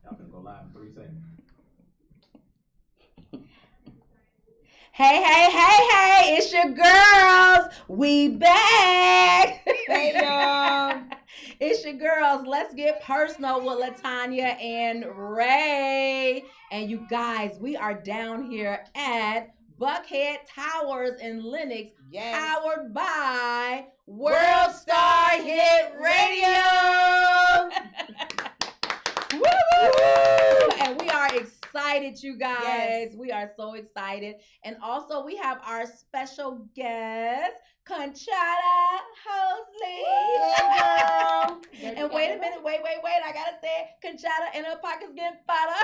Y'all can go live in 3 seconds. Hey, hey, hey, hey, it's your girls. We back. Hey, y'all. It's your girls. Let's get personal with Latonya and Ray. And you guys, we are down here at Buckhead Towers in Lenox, powered by World Star Hit Radio. Woo! And we are excited, you guys. Yes. We are so excited. And also, we have our special guest, Conchata Hosley. Hey, girl. And wait a minute, wait. I gotta say it. Conchata and her pockets getting fatter.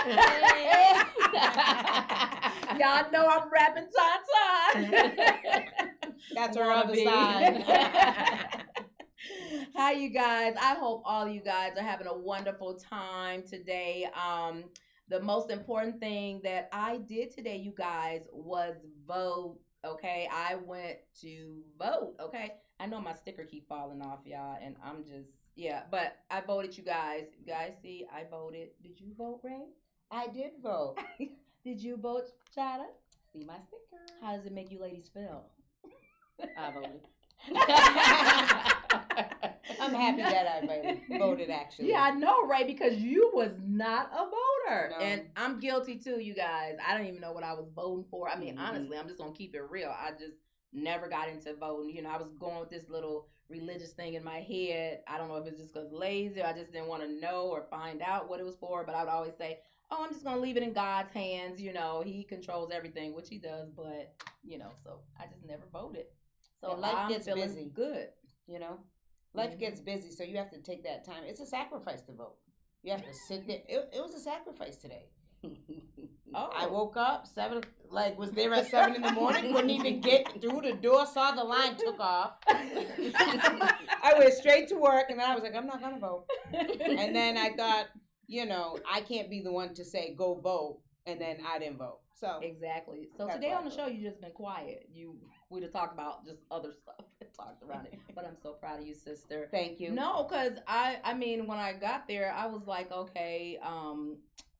Y'all know I'm rapping time. That's her other side. Hi, you guys. I hope all you guys are having a wonderful time today. The most important thing that I did today, you guys, was vote. Okay, I went to vote. Okay, I know my sticker keep falling off, y'all, and I'm just but I voted, you guys. You guys see, I voted. Did you vote, Ray? I did vote. Did you vote, Chada? See my sticker. How does it make you ladies feel? I voted. I'm happy that I voted, actually. Yeah, I know, Ray, because you was not a voter. No. And I'm guilty too, you guys. I don't even know what I was voting for. I mean, honestly, I'm just going to keep it real. I just never got into voting. You know, I was going with this little religious thing in my head. I don't know if it's just because lazy or I just didn't want to know or find out what it was for. But I would always say, oh, I'm just going to leave it in God's hands. You know, he controls everything, which he does. But, you know, so I just never voted. So life gets feeling busy. Good. You know, life gets busy, so you have to take that time. It's a sacrifice to vote. You have to sit there. It was a sacrifice today. I woke up was there at 7 in the morning. Couldn't even get through the door. Saw the line, took off. I went straight to work, and then I was like, I'm not gonna vote. And then I thought, you know, I can't be the one to say go vote, and then I didn't vote. So exactly. So today on the show, you just been quiet. We'd have talked about just other stuff and talked around it. But I'm so proud of you, sister. Thank you. No, because I mean, when I got there, I was like, okay,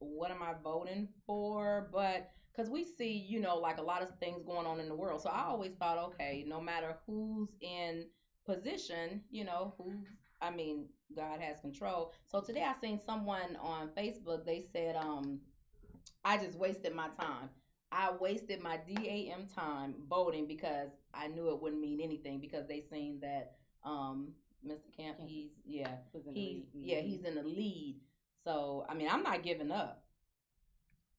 what am I voting for? But because we see, you know, like a lot of things going on in the world. So I always thought, okay, no matter who's in position, you know, God has control. So today I seen someone on Facebook, they said, I just wasted my time. I wasted my DAM time voting because I knew it wouldn't mean anything because they seen that Mr. Camp, he's in the lead. So I mean, I'm not giving up.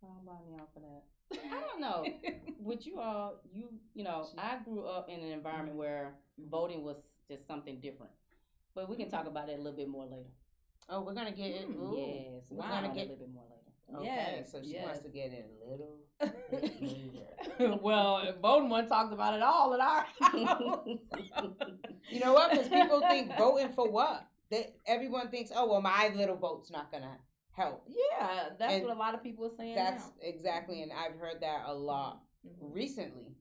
Don't buy me out for that. I don't know. With you all, you know, I grew up in an environment where voting was just something different. But we can talk about it a little bit more later. Oh, we're gonna get it. Yes, we're gonna get a little bit more later. Okay, yes, so she wants to get in a little later. Well, voting one talks about it all at our house. You know what? Because people think voting for what? Everyone thinks, oh, well, my little vote's not gonna help. Yeah, that's what a lot of people are saying. That's now. Exactly, and I've heard that a lot recently,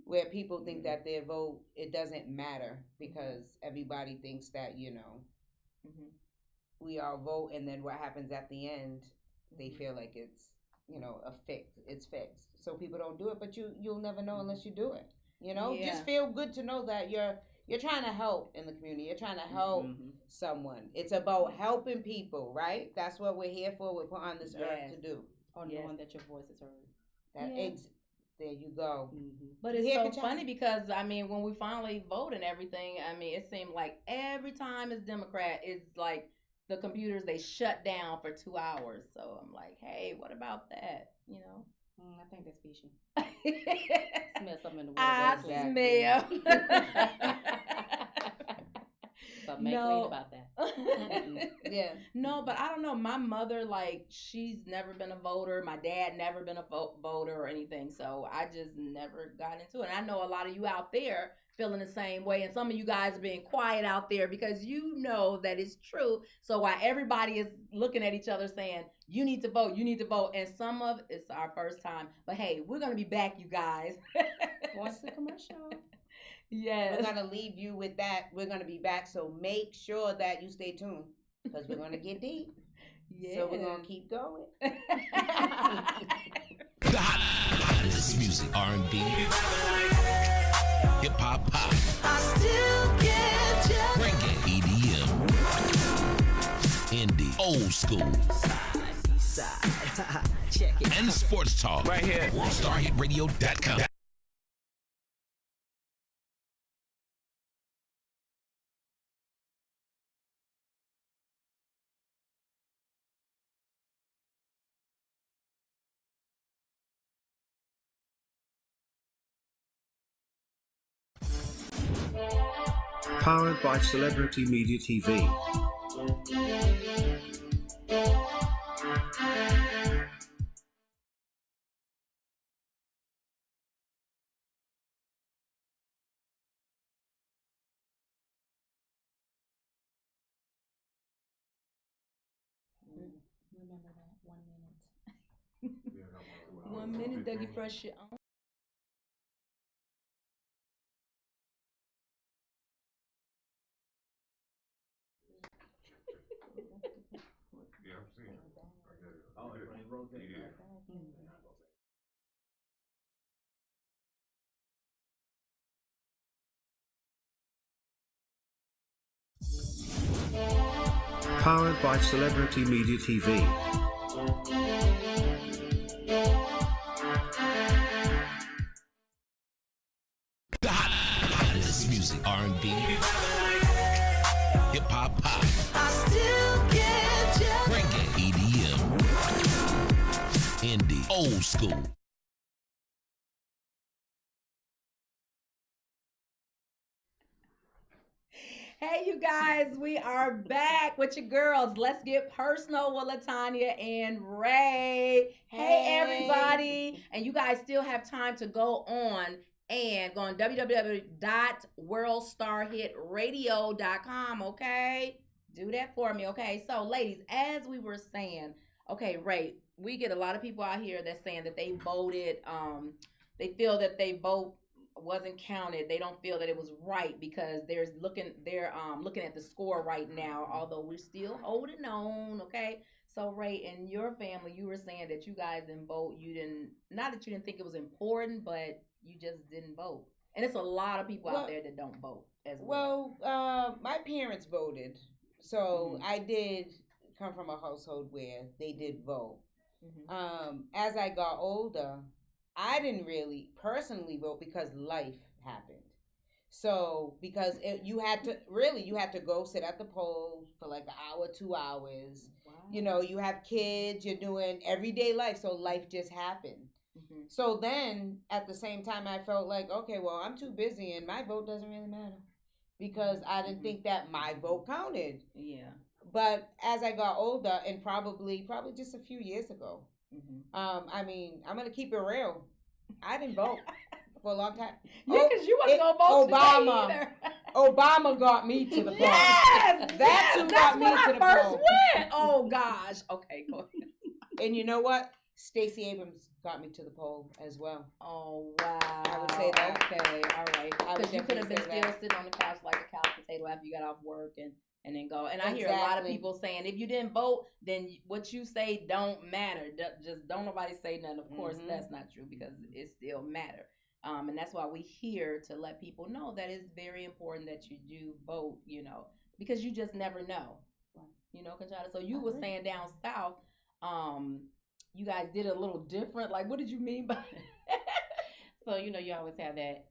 where people think that their vote, it doesn't matter because everybody thinks that, you know, we all vote, and then what happens at the end, they feel like it's, you know, it's fixed. So people don't do it, but you'll never know unless you do it. You know, just feel good to know that you're trying to help in the community. You're trying to help someone. It's about helping people, right? That's what we're here for. We're put on this earth to do. Or knowing that your voice is heard. There you go. But it's so funny because, I mean, when we finally vote and everything, I mean, it seemed like every time it's Democrat, it's like the computers, they shut down for 2 hours. So I'm like, hey, what about that? You know? I think that's fishy. Smell something in the water. I smell. So make clean about that. Yeah. No, but I don't know. My mother, like, she's never been a voter. My dad never been a voter or anything. So I just never got into it. And I know a lot of you out there feeling the same way. And some of you guys are being quiet out there because you know that it's true. So while everybody is looking at each other saying, you need to vote, and some of it's our first time. But hey, we're going to be back, you guys. Once the commercial. Yes. We're going to leave you with that. We're going to be back. So make sure that you stay tuned because we're going to get deep. Yes. So we're gonna keep going. The hottest music, R&B, hip hop, pop, I still get you. Reggae, EDM, indie, old school, check it. And sports talk right here. StarHitRadio.com. Powered by Celebrity Media TV. Remember that 1 minute. 1 minute, Dougie Fresh shit on. Yeah, I'm seeing it. I get it. Oh, it rotates. Yeah. Powered by Celebrity Media TV. The hottest music, R&B, hip hop, pop, I still get you. Reggae, EDM, indie, old school. Hey, you guys, we are back with your girls. Let's get personal with Latonya and Ray. Hey, everybody. And you guys still have time to go on www.worldstarhitradio.com, okay? Do that for me, okay? So, ladies, as we were saying, okay, Ray, we get a lot of people out here that's saying that they voted, they feel that they vote wasn't counted. They don't feel that it was right because they're looking at the score right now, although we're still holding on, okay? So Ray, in your family, you were saying that you guys didn't vote. You didn't, not that you didn't think it was important, but you just didn't vote. And it's a lot of people out there that don't vote as well. Well, my parents voted. So I did come from a household where they did vote. As I got older, I didn't really personally vote because life happened. So because you had to go sit at the polls for like an hour, 2 hours. Wow. You know, you have kids, you're doing everyday life, so life just happened. So then at the same time, I felt like, okay, well, I'm too busy and my vote doesn't really matter because I didn't think that my vote counted. Yeah. But as I got older, and probably just a few years ago, I mean, I'm gonna keep it real. I didn't vote for a long time. Yeah, because you wasn't gonna vote Obama. Either. Obama got me to the poll. Yes, that's who got me to the first poll. Went. Oh gosh. Okay, go ahead. And you know what? Stacey Abrams got me to the poll as well. Oh wow. I would say that. Okay, all right. Because you could have been still sitting on the couch like a couch potato after you got off work and then go. And I hear a lot of people saying, if you didn't vote, then what you say don't matter. Just don't nobody say nothing. Of course, that's not true because it still matter. And that's why we're here to let people know that it's very important that you do vote, you know, because you just never know. You know, Conchata. So you were saying down south, you guys did a little different. Like, what did you mean by that? So, you know, you always have that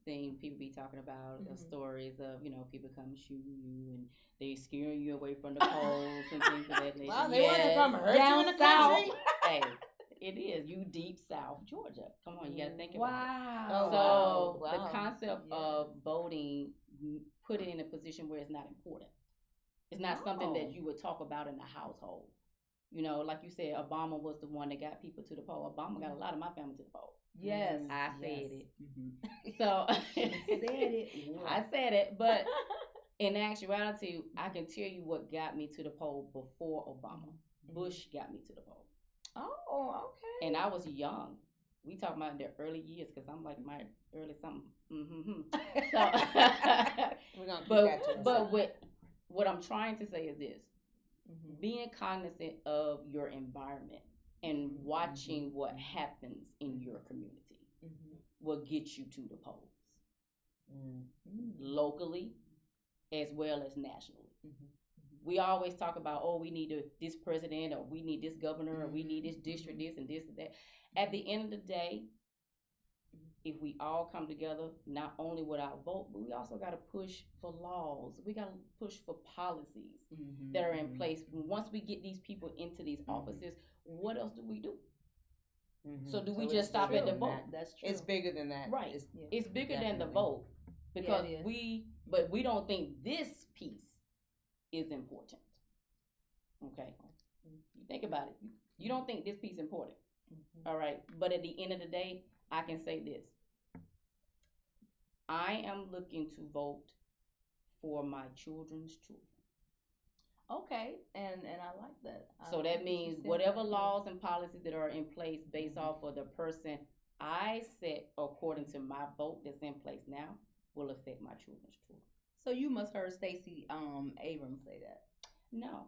thing people be talking about, the stories of, you know, people come shooting you and they scaring you away from the polls and things of that nature. Well, they want to come hurt you in the country. Hey, it is. You deep South Georgia. Come on, you got to think about it. Wow. So the concept of voting put it in a position where it's not important. It's not something that you would talk about in the household. You know, like you said, Obama was the one that got people to the poll. Obama got a lot of my family to the poll. Yes. I said it. So I said it, but in actuality, I can tell you what got me to the poll before Obama. Bush got me to the poll. Oh, okay. And I was young. We talking about in their early years because I'm like my early something. So, we're gonna keep that to but what I'm trying to say is this: being cognizant of your environment and watching what happens in your community will get you to the polls, locally as well as nationally. We always talk about, oh, we need this president, or we need this governor, or we need this district, this and this and that. At the end of the day, if we all come together, not only with our vote, but we also got to push for laws. We got to push for policies that are in place. Once we get these people into these offices, what else do we do? So do we just stop at the vote? That's true. It's bigger than that. Right. It's bigger than the vote, because but we don't think this piece is important. Okay. You think about it. You don't think this piece is important. All right. But at the end of the day, I can say this. I am looking to vote for my children's children. Okay, and I like that. So that means whatever laws and policies that are in place based off of the person I set according to my vote that's in place now will affect my children's children. So you must heard Stacey Abrams say that. No.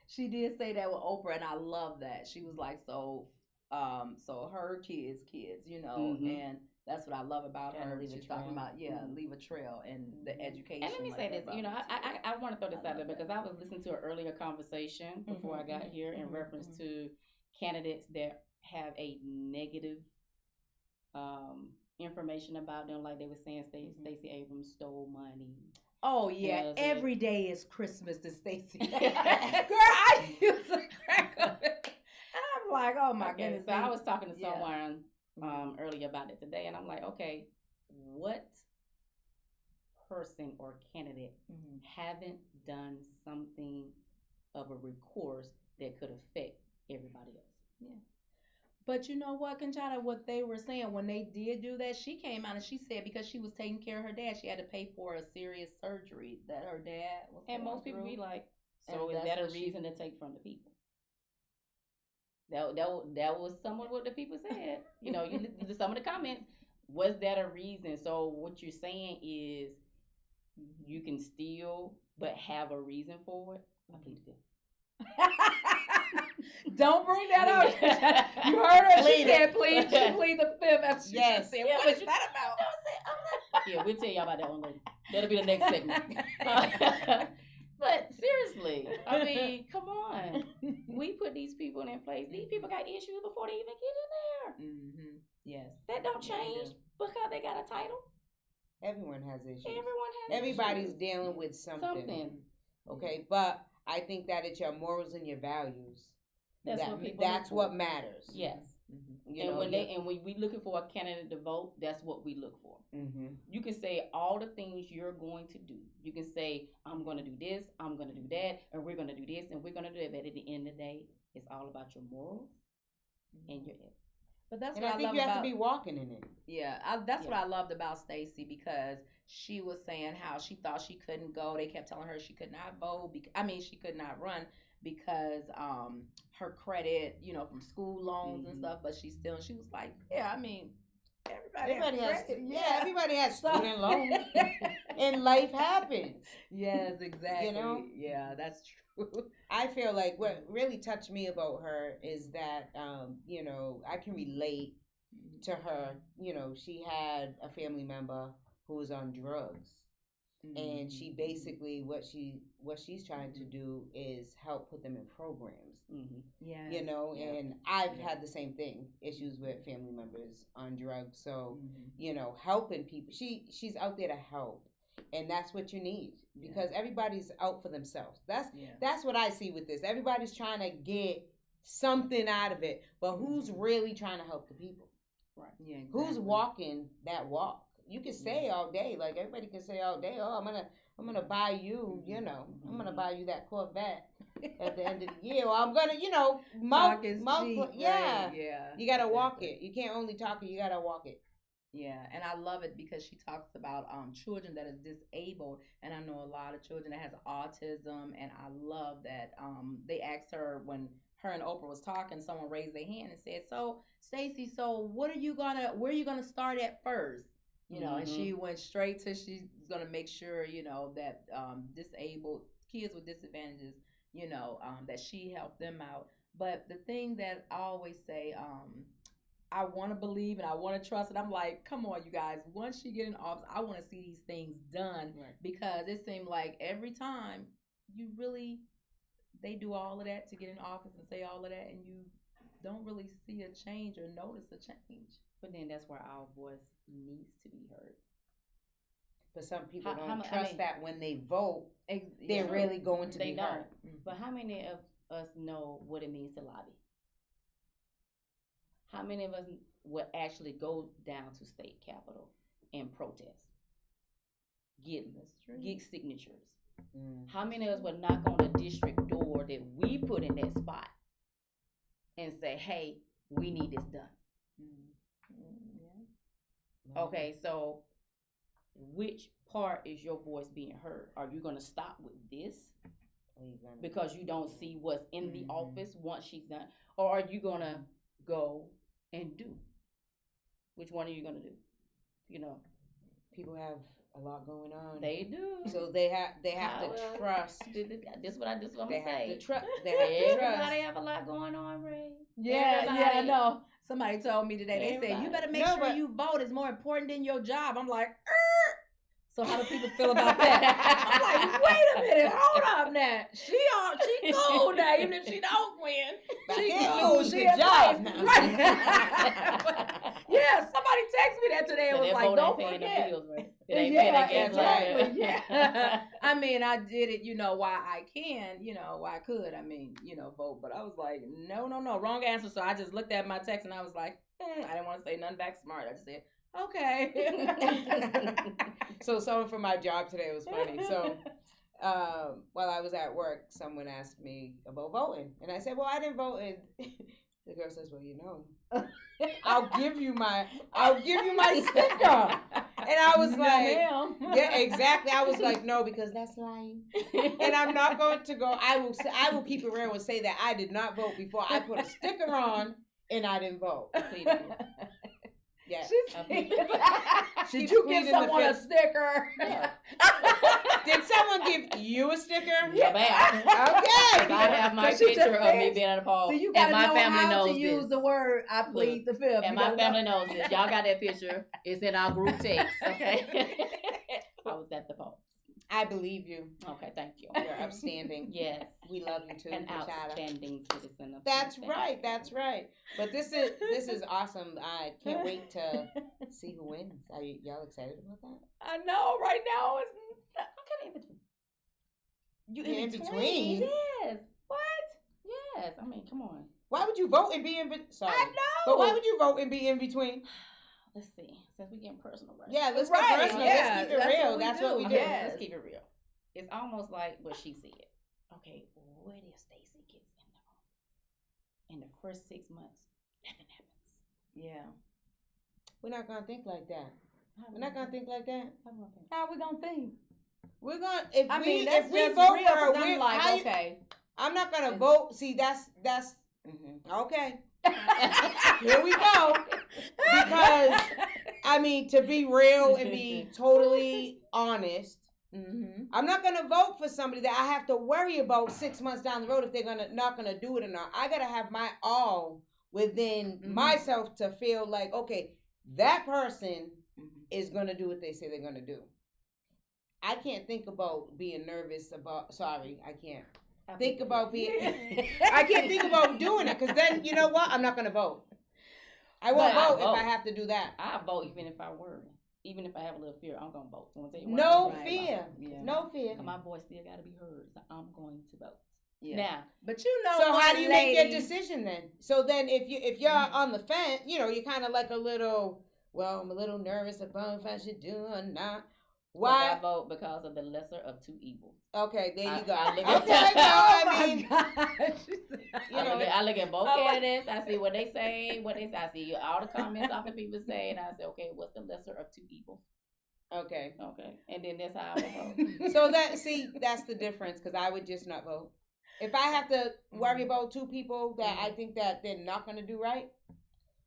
She did say that with Oprah, and I love that. She was like, so her kids, you know, and that's what I love about her. She's talking about, leave a trail and the education. And let me say this, you know, I want to throw this out there because I was listening to an earlier conversation before I got here in reference to candidates that have a negative information about them, like they were saying Stacey Abrams stole money. Oh yeah, every day is Christmas to Stacey. Girl, I used to crack up, and I'm like, oh my goodness. So I was talking to someone earlier about it today, and I'm like, okay, what person or candidate haven't done something of a recourse that could affect everybody else? Yeah. But you know what, Conchata, what they were saying when they did do that, she came out and she said because she was taking care of her dad, she had to pay for a serious surgery that her dad was going most people through. Be like, so is that a reason to take from the people? That was some of what the people said. You know, you listen to some of the comments. Was that a reason? So what you're saying is you can steal but have a reason for it? I plead the fifth. Don't bring that up. You heard her. She said, please. She plead the fifth. After yes. Said, what is that about? Yeah, we'll tell y'all about that one later. That'll be the next segment. But seriously, I mean, come on. We put these people in place. These people got issues before they even get in there. Yes. That don't change because they got a title. Everyone has issues. Everybody's dealing with something. Okay, but I think that it's your morals and your values. That's what matters. Yes. When we looking for a candidate to vote, that's what we look for. You can say all the things you're going to do. You can say, I'm going to do this, I'm going to do that, and we're going to do this, and we're going to do that. But at the end of the day, it's all about your morals and your ethics. But that's and what I think you have to be walking in it. Yeah, that's what I loved about Stacey, because she was saying how she thought she couldn't go. They kept telling her she could not vote. She could not run because her credit, you know, from school loans and stuff. But she was like, yeah, I mean, everybody has credit. Everybody has student loans, and life happens. Yes, exactly. You know, that's true. I feel like what really touched me about her is that, you know, I can relate to her. You know, she had a family member who was on drugs, and she basically what she's trying to do is help put them in programs. Yeah, you know, and I've had the same thing, issues with family members on drugs. So you know, helping people. She's out there to help. And that's what you need, because everybody's out for themselves. That's what I see with this. Everybody's trying to get something out of it, but who's really trying to help the people? Right. Yeah. Exactly. Who's walking that walk? You can say all day, like everybody can say all day, oh, I'm gonna buy you, you know, I'm gonna buy you that Corvette at the end of the year. Or I'm gonna, you know, talk is cheap, yeah. Right? Yeah. You gotta walk it. You can't only talk it. You gotta walk it. Yeah, and I love it because she talks about children that is disabled, and I know a lot of children that has autism, and I love that they asked her when her and Oprah was talking, someone raised their hand and said, "So Stacey, where are you gonna start at first?" You know, and she went straight to she's gonna make sure, you know, that disabled kids with disadvantages that she helped them out. But the thing that I always say, I want to believe and I want to trust it. I'm like, come on, you guys. Once she get in office, I want to see these things done, because it seemed like every time they do all of that to get in office and say all of that, and you don't really see a change or notice a change. But then that's where our voice needs to be heard. But some people don't trust that when they vote, they're really going to be heard. But how many of us know what it means to lobby? How many of us would actually go down to state capitol and protest? Get signatures. How many of us would knock on the district door that we put in that spot and say, hey, we need this done? Okay, so which part is your voice being heard? Are you going to stop with this because you don't see what's in the office once she's done? Or are you going to go and do? Which one are you going to do? People have a lot going on. They do. So they have to trust. This what I'm They have saying. to trust. Everybody have a lot going on, Ray. Yeah, I know. Somebody told me today. They said you better make sure you vote. It's more important than your job. I'm like, So how do people feel about that? I'm like, wait a minute, hold up now. She cool now, even if she don't win. She cool. She a job now. Right. Yeah, somebody texted me that today. It was like, don't forget. Exactly. Yeah. I mean, I did it, why I can, why I could. I mean, vote. But I was like, no, wrong answer. So I just looked at my text and I was like, I didn't want to say nothing back smart. I just said, okay. So someone from my job today was funny. So while I was at work, someone asked me about voting, and I said, "Well, I didn't vote." And the girl says, "Well, I'll give you my sticker." And I was like, "Yeah, exactly." I was like, "No, because that's lying, and I'm not going to go. I will keep it real and say that I did not vote before I put a sticker on, and I didn't vote." Yeah. Did you give someone a sticker? Yeah. Did someone give you a sticker? Yeah, ma'am. Okay. I have my picture of me being at a poll. So you and my know family how knows to use the word I plead the fifth. And my family knows this. Y'all got that picture. It's in our group text. Okay. I was at the poll. I believe you. Okay, thank you. You're upstanding. Yes. We love you too. An outstanding citizen of That's right. But this is awesome. I can't wait to see who wins. Are y'all excited about that? I know. Right now it's I'm kind of in between. You in between? Yes. What? Yes. I mean, come on. Why would you vote and be in between? Sorry. I know. But why would you vote and be in between? Let's see. Since we're getting personal, right? Yeah, let's get personal. Yeah, let's keep it real. That's what we do. Okay, let's keep it real. It's almost like what she said. Okay, what if Stacy gets in the first 6 months, nothing happens? Yeah. We're not gonna think like that. We're not gonna think like that. How are we gonna think? We're gonna if we vote real, for her, I'm like, okay. I'm not gonna vote. See, that's okay. Here we go. Because I mean, to be real and be totally honest, I'm not gonna vote for somebody that I have to worry about 6 months down the road if they're not gonna do it or not. I gotta have my all within myself to feel like, okay, that person is gonna do what they say they're gonna do. I can't think about being nervous about. Sorry, I can't. Think about being. I can't think about doing it because then you know what? I'm not gonna vote. I won't vote if I have to do that. I vote even if I worry, even if I have a little fear. I'm gonna vote. No fear. No fear. My voice still gotta be heard, so I'm going to vote. Yeah. Now, but so how do you make your decision then? So then, if you're on the fence, you're kind of like a little. Well, I'm a little nervous about if I should do or not. Why? I vote because of the lesser of two evils. Okay, there you go. I look at both candidates. I see what they say. I see all the comments off of people say, and I say, okay, what's the lesser of two evils? Okay, and then that's how I would vote. So that's the difference because I would just not vote. If I have to worry about two people that I think that they're not going to do right,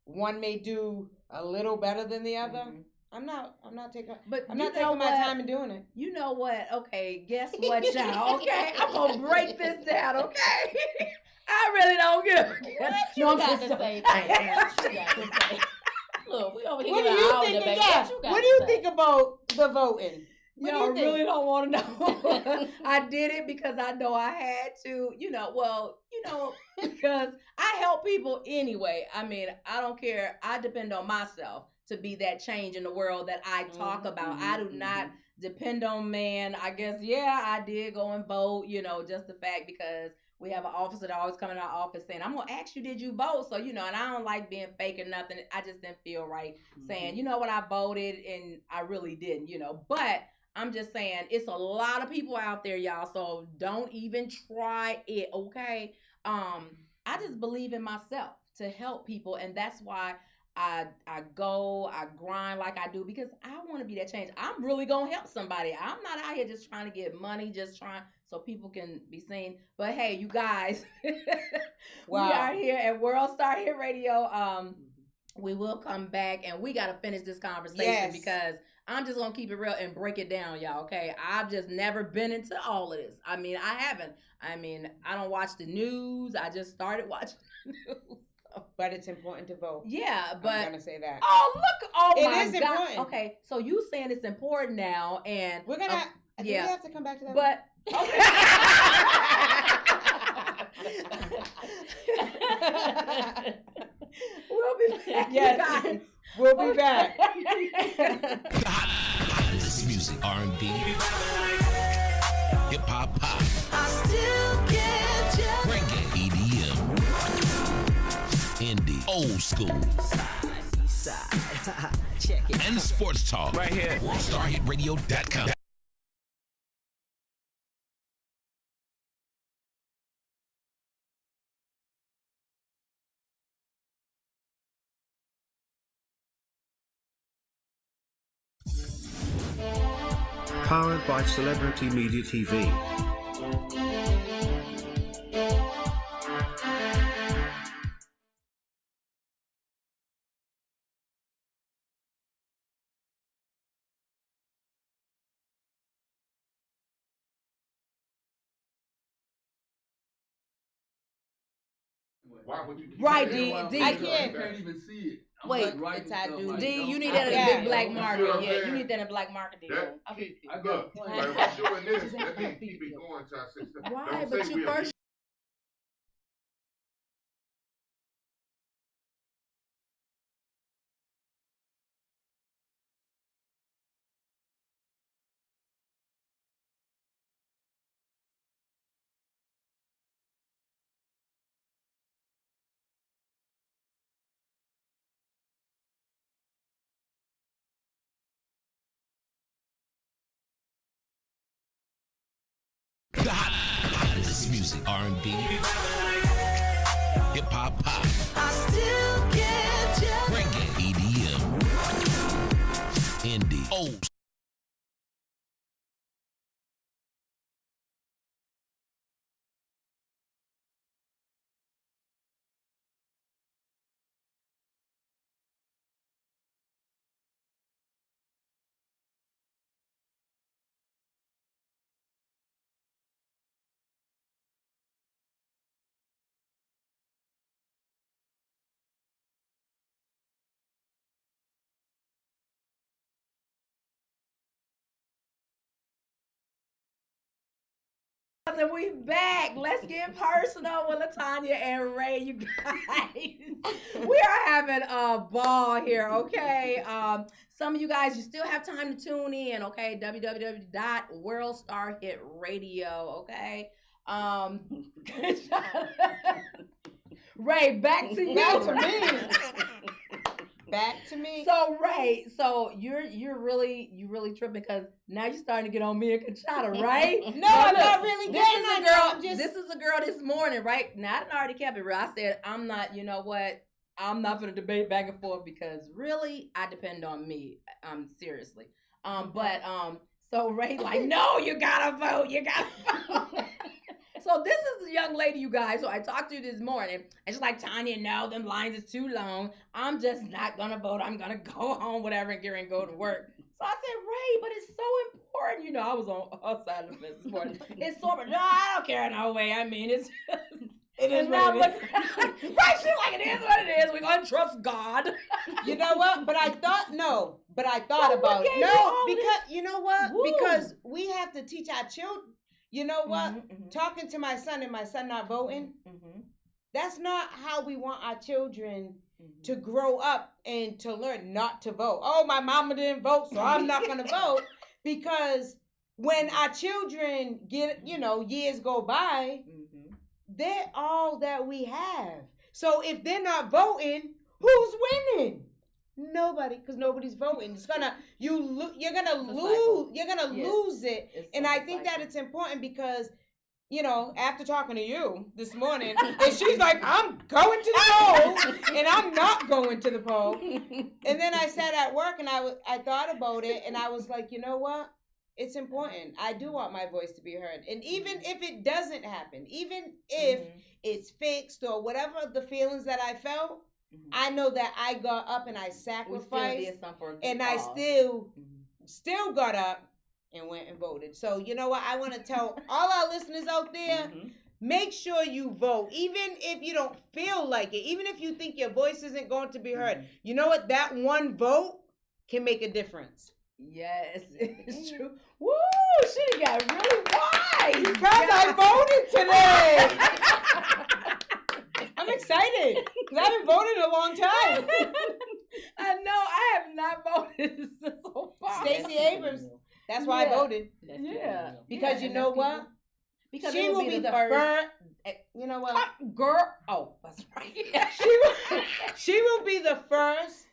one may do a little better than the other. I'm not taking. But I'm you not know taking my what? time in doing it. You know what? Okay, guess what, y'all? Okay, I'm gonna break this down. Okay, I really don't give. What you got to say? What you got to say? Look, we over here. What do you think? Yeah. What do you think about the voting? Y'all really don't want to know. I did it because I know I had to. Because I help people anyway. I mean, I don't care. I depend on myself to be that change in the world that I talk about. I do not depend on man. I guess, I did go and vote, just the fact because we have an officer that always come in our office saying, I'm going to ask you, did you vote? So, and I don't like being fake or nothing. I just didn't feel right saying, you know what, I voted and I really didn't, But I'm just saying it's a lot of people out there, y'all. So don't even try it, okay? I just believe in myself to help people, and that's why I grind like I do because I want to be that change. I'm really gonna help somebody. I'm not out here just trying to get money, just trying so people can be seen. But hey, you guys, wow. We are here at World Star Hit Radio. We will come back and we gotta finish this conversation because I'm just gonna keep it real and break it down, y'all. Okay, I've just never been into all of this. I mean, I haven't. I mean, I don't watch the news. I just started watching the news. But it's important to vote. Yeah, but I'm gonna say that. Oh, look! Oh it my is God! Important. Okay, so you saying it's important now, and we're gonna. Do we have to come back to that? But okay. We'll be back. Yes, guys. We'll be back. The hottest music, R&B, hip hop, pop. I still get you. Reggae, EDM, indie, old school, check it, and sports talk. Right here, WorldStarHitRadio.com. Powered by Celebrity Media TV. Why would you keep Right, saying D. that? D. I can't even see it. Wait, it's I do. D, you need that in a big black marker. Sure, Yeah, man. you need that in a black marker, D. That, I'll keep you. look, if I'm doing this, let me keep it going to our sister. Right, Don't but say you we'll first. The hottest music, R&B, hip hop, pop. I still get you. Reggae, EDM, indie, old. And we back. Let's get personal with Latonya and Ray, you guys. We are having a ball here, okay? Some of you guys, you still have time to tune in, okay? www.worldstarhitradio, okay? Ray, back to you. Back to me. Back to me. So Ray, you're really tripping because now you're starting to get on me and Conchata, right? No, I'm not really getting this is a girl. This is a girl this morning, right? Now I done already kept it real. I said I'm not. You know what? I'm not gonna debate back and forth because really I depend on me. Seriously. So Ray like, no, you gotta vote. You gotta vote. So this is a young lady, you guys. So I talked to you this morning, and she's like, Tanya, no, them lines is too long. I'm just not gonna vote. I'm gonna go home, whatever, and get ready and go to work. So I said, Ray, but it's so important. You know, I was on her side of the fence this morning. It's so important. No, I don't care no way. I mean, it's It is and now what it look, right? She's like, it is what it is. We're gonna trust God. You know what? But I thought So about it. gave No, you all because you know what? Woo. Because we have to teach our children. You know what? Mhm. Talking to my son and my son not voting, Mhm. that's not how we want our children Mhm. to grow up and to learn not to vote. Oh, my mama didn't vote, so I'm not going to vote. Because when our children get, years go by, Mhm. they're all that we have. So if they're not voting, who's winning? Nobody, because nobody's voting. It's gonna you're gonna It's a cycle. lose. You're gonna Yeah. lose it. It's And such I a think cycle. that it's important because, after talking to you this morning, and she's like, I'm going to the poll, and I'm not going to the poll. And then I sat at work and I thought about it, and I was like, you know what? It's important. I do want my voice to be heard. And even if it doesn't happen, even if it's fixed or whatever the feelings that I felt, I know that I got up and I We still sacrificed, did something for a good and I cause. still got up and went and voted. So you know what? I want to tell all our listeners out there, make sure you vote, even if you don't feel like it, even if you think your voice isn't going to be heard. You know what? That one vote can make a difference. Yes, it's true. Woo! She got really wise. Because I voted today. I'm excited because I haven't voted in a long time. I know. I have not voted so far. Stacey Abrams. That's why I voted. Yeah. Because you know what? Because she it will be the first. You know what? Girl. Oh, that's right. She will be the first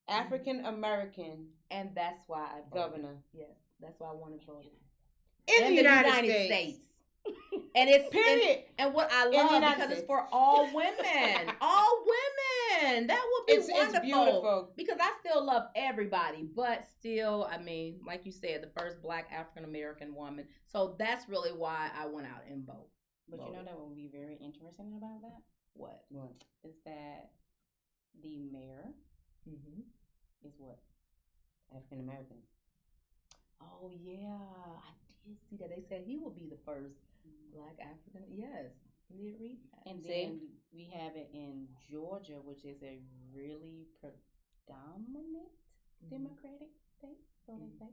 African American and that's why I voted. governor. Yes, that's why I wanted to vote. In the United States. And it's period. And what I love because it's for all women. All women. That would be wonderful. It's beautiful. Because I still love everybody, but still, I mean, like you said, the first Black African American woman. So that's really why I went out and voted. But you know that would be very interesting about that? What? Is that the mayor is what? African American. Oh yeah, I did see that. They said he will be the first Black African. Yes, I did read that. And then we have it in Georgia, which is a really predominant Democratic state. So they say.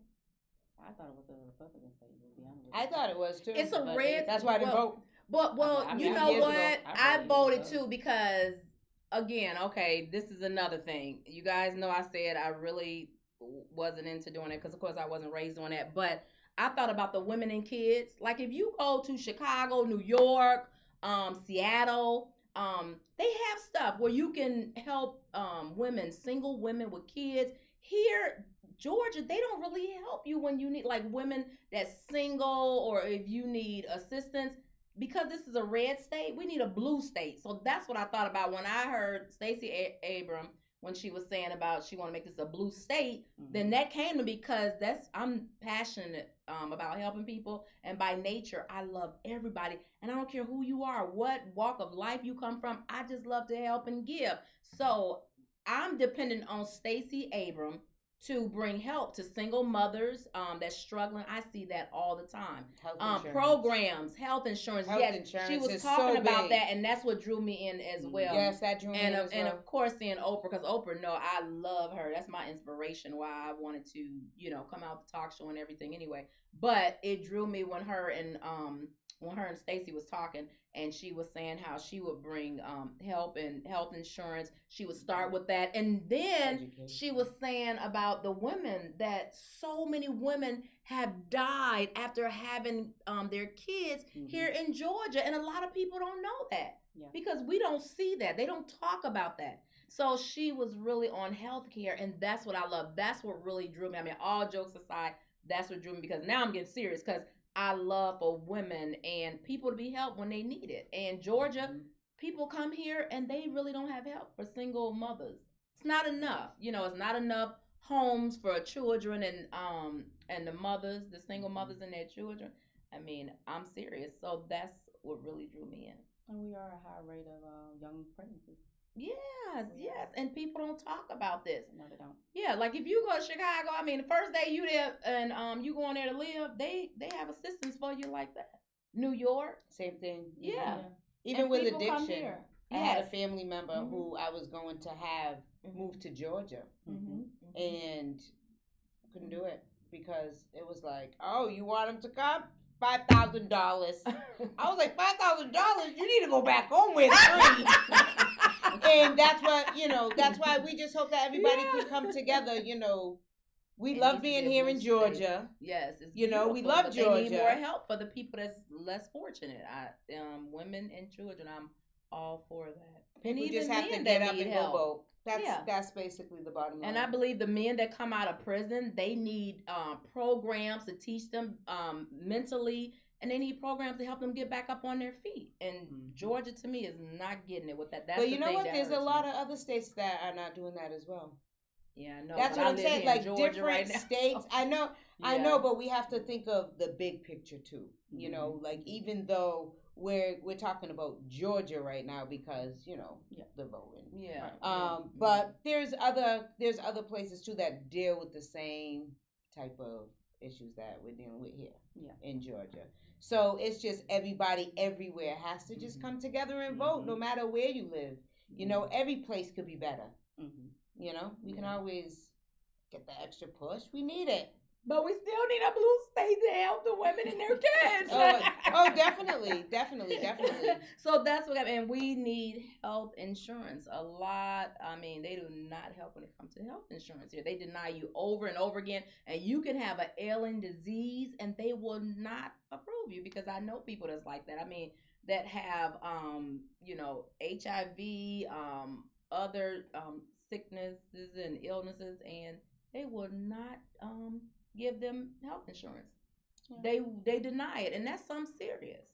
I thought it was a Republican state. To be honest with you. I thought it was too. It's a red. That's why I didn't vote. But you know what? I voted too because again, okay, this is another thing. You guys know I said I really wasn't into doing it because of course I wasn't raised doing that. But I thought about the women and kids. Like if you go to Chicago, New York, Seattle, they have stuff where you can help women, single women with kids. Here, Georgia, they don't really help you when you need like women that's single or if you need assistance. Because this is a red state, we need a blue state. So that's what I thought about when I heard Stacey Abrams when she was saying about she want to make this a blue state. Then that came to me because I'm passionate about helping people, and by nature I love everybody, and I don't care who you are, what walk of life you come from. I just love to help and give. So I'm dependent on Stacey Abrams to bring help to single mothers that's struggling. I see that all the time. Programs, health insurance. Yes, she was talking about that, and that's what drew me in as well. Yes, that drew me in as well. And of course, seeing Oprah, because Oprah, no, I love her. That's my inspiration. Why I wanted to, come out the talk show and everything. Anyway, but it drew me when her and Stacey was talking, and she was saying how she would bring help and health insurance. She would start with that, and then she was saying about the women, that so many women have died after having their kids here in Georgia, and a lot of people don't know that because we don't see that. They don't talk about that. So she was really on healthcare, and that's what I love. That's what really drew me. I mean, all jokes aside, that's what drew me, because now I'm getting serious because I love for women and people to be helped when they need it. And Georgia, people come here and they really don't have help for single mothers. It's not enough. It's not enough homes for children and the mothers, the single mothers and their children. I mean, I'm serious. So that's what really drew me in. And we are a high rate of young pregnancies. Yes, and people don't talk about this. No, they don't. Yeah, like if you go to Chicago, I mean, the first day you there and you going there to live, they have assistance for you like that. New York, Same thing. yeah. Even And with people come addiction, here. I had a Yes. family member who I was going to have move to Georgia, and couldn't do it because it was like, oh, you want him to come? $5,000. I was like, $5,000? You need to go back home with free. And that's what, that's why we just hope that everybody can come together. We It love needs to being be a here in blue Georgia. Yes, it's we beautiful, love but Georgia. They need more help for the people that's less fortunate. Women and children, I'm all for that. People and just even have to men get that up need and help. go vote. Yeah. That's basically the bottom line. And I believe the men that come out of prison, they need programs to teach them mentally, and they need programs to help them get back up on their feet. And Georgia, to me, is not getting it with that. That's but you the know thing what? that There's a hurts lot me. of other states that are not doing that as well. Yeah, I know. That's but what I I'm live saying. here in Like Georgia different right now. states. I know. Yeah. I know, but we have to think of the big picture too. Like even though we're talking about Georgia right now because the voting. Yeah. But there's other places too that deal with the same type of issues that we're dealing with here in Georgia. So it's just everybody everywhere has to just come together and vote, no matter where you live. Every place could be better. We can always get the extra push. We need it. But we still need a blue state to help the women and their kids. oh, definitely. So that's what and we need health insurance a lot. I mean, they do not help when it comes to health insurance here. They deny you over and over again, and you can have an ailing disease, and they will not approve you because I know people that's like that. I mean, that have HIV, other sicknesses and illnesses, and they will not give them health insurance. Yeah. They deny it, and that's something serious.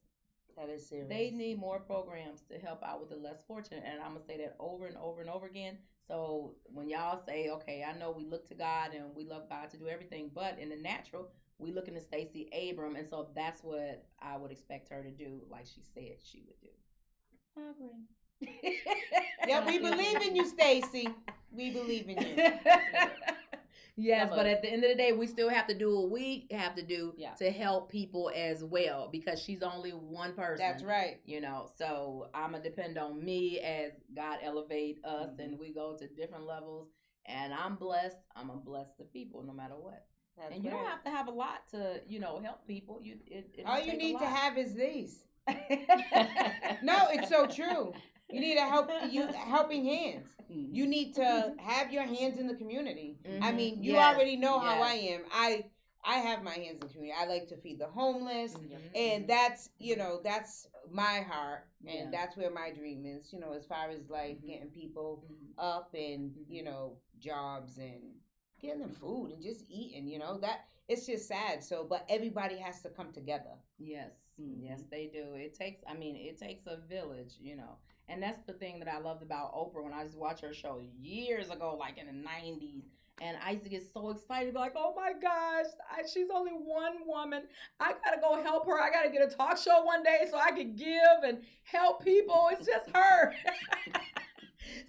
That is serious. They need more programs to help out with the less fortunate, and I'm gonna say that over and over and over again. So when y'all say, okay, I know we look to God and we love God to do everything, but in the natural, we looking to Stacey Abrams, and so that's what I would expect her to do, like she said she would do. I agree. Yeah, we believe in you, Stacey. We believe in you. Yes, but at the end of the day, we still have to do what we have to do to help people as well because she's only one person. That's right. So I'm going to depend on me as God elevate us and we go to different levels. And I'm blessed. I'm going to bless the people no matter what. That's and you don't have to have a lot to, help people. All you need to have is these. No, it's so true. You need helping hands. You need to have your hands in the community. I mean, you already know how I am. I have my hands in the community. I like to feed the homeless, and that's that's my heart, and that's where my dream is. As far as like getting people up and jobs and getting them food and just eating. That it's just sad. So, but everybody has to come together. Yes, yes, they do. It takes a village. And that's the thing that I loved about Oprah when I used to watch her show years ago, like in the 90s. And I used to get so excited, be like, oh my gosh, she's only one woman. I got to go help her. I got to get a talk show one day so I can give and help people. It's just her.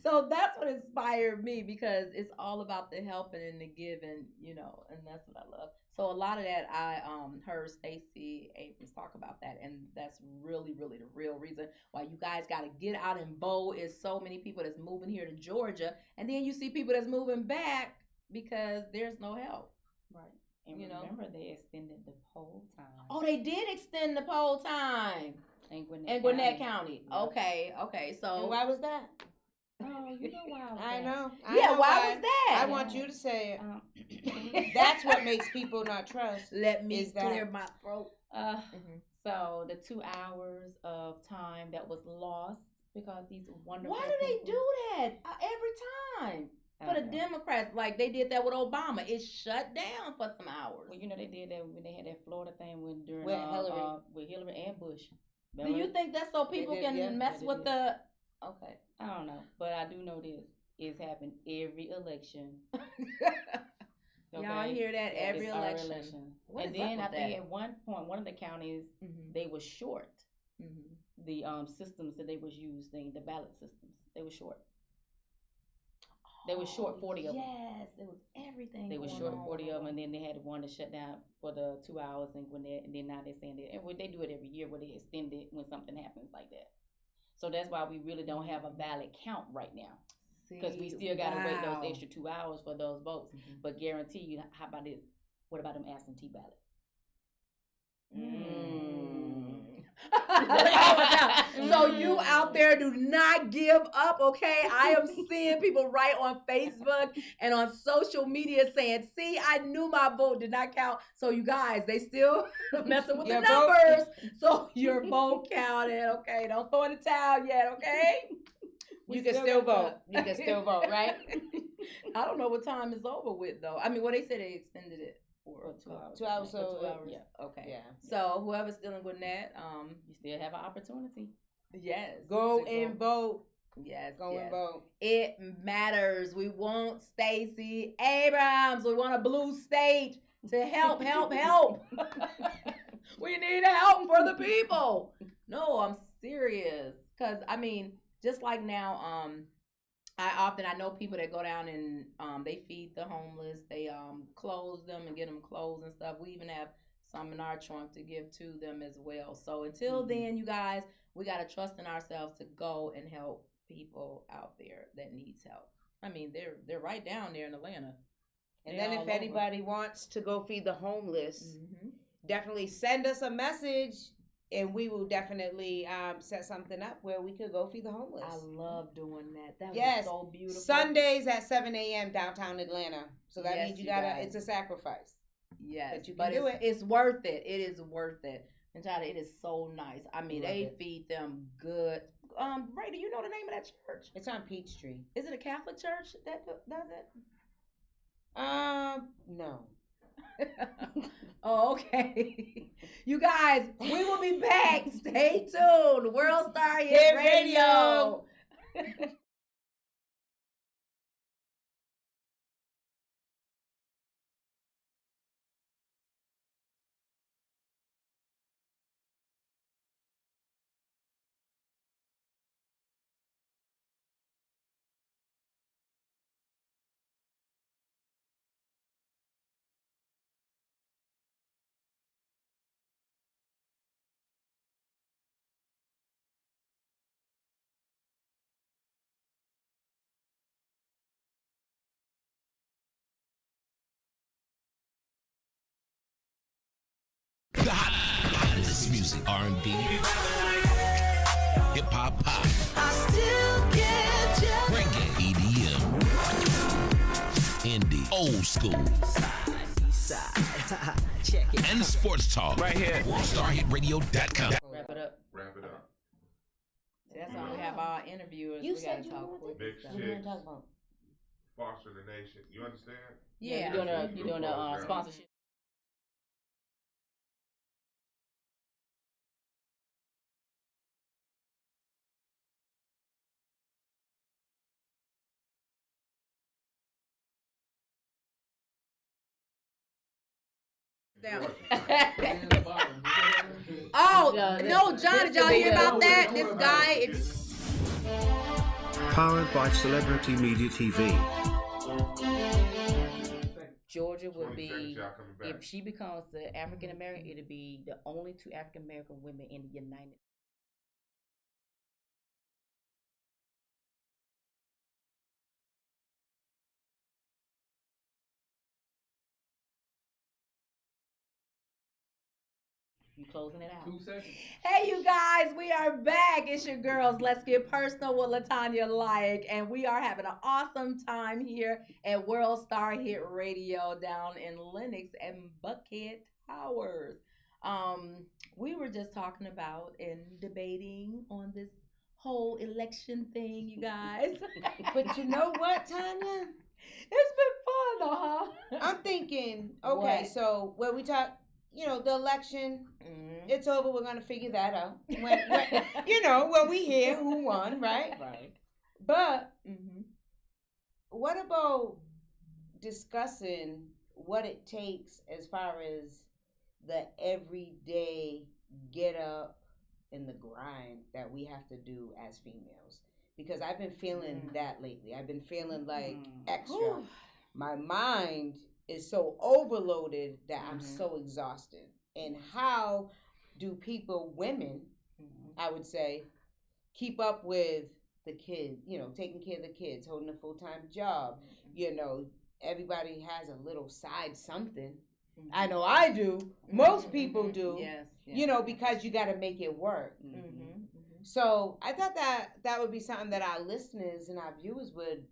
So that's what inspired me because it's all about the helping and the giving, and that's what I love. So a lot of that I heard Stacey Abrams talk about that, and that's really, really the real reason why you guys got to get out and vote. Is so many people that's moving here to Georgia, and then you see people that's moving back because there's no help. Right. And remember, they extended the poll time. Oh, they did extend the poll time in Gwinnett County. Yeah. Okay. So and why was that? Oh, you know why? I know. Why was that? I want you to say it. That's what makes people not trust. Let me clear my throat. So the 2 hours of time that was lost because these wonderful. Why do they do that every time? For the Democrats, like they did that with Obama, it shut down for some hours. Well, they did that when they had that Florida thing during with Hillary, with Hillary and Bush. Remember? Do you think that's so people can mess with the? Okay. I don't know, but I do know this. It's happened every election. Y'all hear that? Every election. What And is up then I with think that? at one point, one of the counties, they were short the systems that they was using, the ballot systems. They were short. They were short 40 of them. Yes, it was everything. They were going short on 40 with of them, and then they had one to shut down for the 2 hours, and then now they're saying that, and they do it every year where they extend it when something happens like that. So that's why we really don't have a valid count right now, because we still got to wait those extra 2 hours for those votes. But guarantee you, how about this? What about them absentee ballots? So you out there, do not give up, okay? I am seeing people right on Facebook and on social media saying, see, I knew my vote did not count. So you guys, they still messing with the numbers. So your vote counted, okay? Don't throw in the towel yet, okay? You can still vote. You can still vote, right? I don't know what time is over with, though. I mean, well, they said they extended it for 2 hours. 2 hours, so 2 hours. Yeah. Okay. Yeah. So whoever's dealing with that, You still have an opportunity. yes. Go and vote. Yes. Go and vote. It matters. We want Stacey Abrams. We want a blue state to help. We need help for the people. No, I'm serious. Cause I mean, just like now, I know people that go down and they feed the homeless. They clothe them and get them clothes and stuff. We even have some in our trunk to give to them as well. So until then, you guys, we gotta trust in ourselves to go and help people out there that needs help. I mean, they're right down there in Atlanta. And then if anybody wants to go feed the homeless, definitely send us a message. And we will definitely set something up where we could go feed the homeless. I love doing that. That was so beautiful. Sundays at 7 a.m. downtown Atlanta. So that means you gotta. guys. It's a sacrifice. Yes, but you but can do it. It's worth it. It is worth it. And Chada, it is so nice. I mean, Love they it. feed them good. Ray, do you know the name of that church? It's on Peachtree. Is it a Catholic church that does it? No. Oh, okay. You guys, we will be back. Stay tuned. World Star Hit Radio. The hottest music, R&B, hip hop, pop. I still get you. Reggae, EDM, indie, old school, check it. And sports talk right here. WorldStarHitRadio.com. Wrap it up. Wrap it up. That's why we have our interviewers. You we said gotta you talk wanted quick. Big and stuff. What do you want shit. to talk about? Foster the nation. You understand? Yeah. You're doing a sponsorship. Down. Oh, no, John, did y'all hear about that? This guy, Powered by Celebrity Media TV. Georgia would 20 be, seconds, y'all coming back. if she becomes the African American, it'll be the only 2 African American women in the United States. You closing it out. 2 seconds. hey, you guys, we are back. It's your girls. Let's get personal with Latonya Like, and we are having an awesome time here at World Star Hit Radio down in Lenox and Buckhead Towers. We were just talking about and debating on this whole election thing, you guys. But you know what, Tanya? It's been fun, though, huh? I'm thinking, okay, What? so when we talk, the election, Mhm. it's over. We're going to figure that out. When we hear who won, right? Right. But Mm-hmm. what about discussing what it takes as far as the everyday get up and the grind that we have to do as females. Because I've been feeling that lately. I've been feeling like extra. My mind is so overloaded that I'm so exhausted. And how do people, women, I would say, keep up with the kids, taking care of the kids, holding a full-time job, everybody has a little side something. I know I do. Most people do. Yes. Because you got to make it work. So I thought that would be something that our listeners and our viewers would,